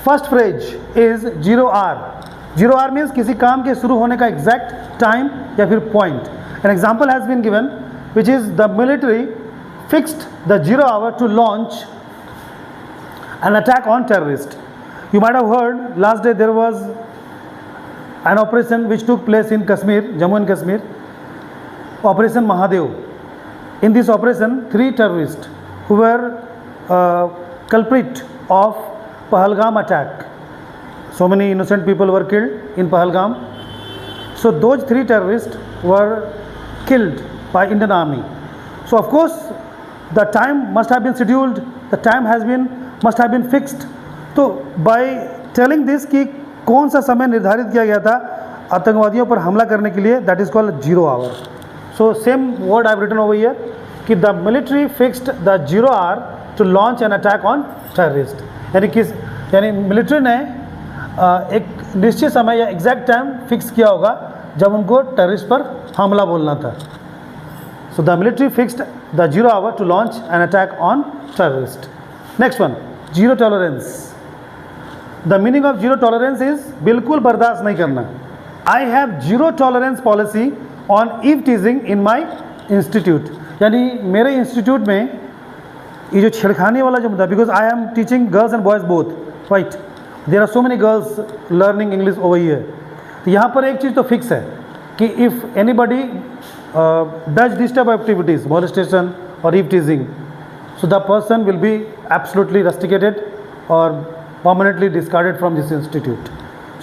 First phrase is 0 hour. 0 hour means किसी काम के शुरू होने का एग्जैक्ट टाइम या फिर point. An example has been given which is the military fixed the 0 hour to launch an attack on terrorist. You might have heard last day there was an operation which took place in Kashmir, Jammu and Kashmir, Operation Mahadev. In this operation, 3 terrorists who were culprit of Pahalgam attack. So many innocent people were killed in Pahalgam. So those 3 terrorists were killed by Indian Army. So of course the time must have been scheduled, the time must have been fixed. तो by telling this कि कौन सा समय निर्धारित किया गया था आतंकवादियों पर हमला करने के लिए, that is called 0 hour. So same word I have written over here कि the military fixed the 0 hour to launch an attack on terrorist. यानी मिलिट्री ने एक निश्चित समय या एग्जैक्ट टाइम फिक्स किया होगा जब उनको टेररिस्ट पर हमला बोलना था. So the military fixed the 0 hour to launch an attack on terrorist. Next one, zero tolerance. The meaning of zero tolerance is बिल्कुल बर्दाश्त नहीं करना. I have zero tolerance policy on eve teasing in my institute. यानी मेरे institute में ये जो छेड़खानी वाला जो मुद्दा, because I am teaching girls and boys both, right, there are so many girls learning English over here. तो यहाँ पर एक चीज़ तो फिक्स है कि if anybody does this type of activities, molestation और eve teasing, so the person will be absolutely rusticated or permanently discarded from this institute.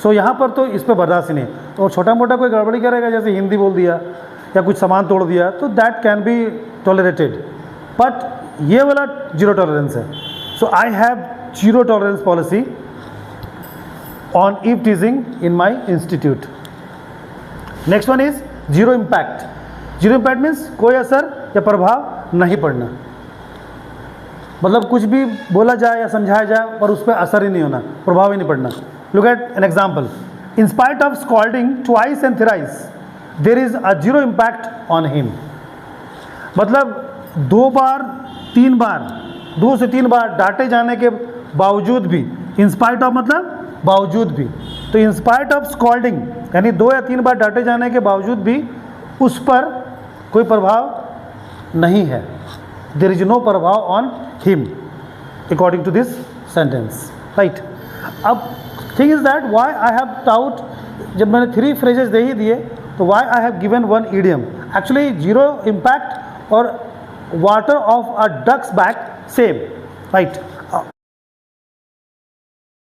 So यहाँ पर तो इस पर बर्दाश्त ही नहीं. और छोटा मोटा कोई गड़बड़ी करेगा, जैसे हिंदी बोल दिया या कुछ सामान तोड़ दिया, तो that can be tolerated. But ये वाला जीरो टॉलरेंस है. So I have zero tolerance policy on eve teasing in my institute. Next one is zero impact. Zero impact means कोई असर या प्रभाव नहीं पड़ना. मतलब कुछ भी बोला जाए या समझाया जाए पर उस पर असर ही नहीं होना, प्रभाव ही नहीं पड़ना. Look at an example. In spite of scolding twice and thrice there is a zero impact on him. मतलब 2 बार 3 बार 2 से 3 बार डांटे जाने के बावजूद भी, इन स्पाइट ऑफ मतलब बावजूद भी, तो इन स्पाइट ऑफ स्कॉल्डिंग यानी 2 या 3 बार डांटे जाने के बावजूद भी उस पर कोई प्रभाव नहीं है. There is no प्रभाव on him according to this sentence, right? अब thing is that why I have taught, जब मैंने 3 phrases दे ही दिए तो why I have given 1 idiom. Actually zero impact और water of a duck's back same, right?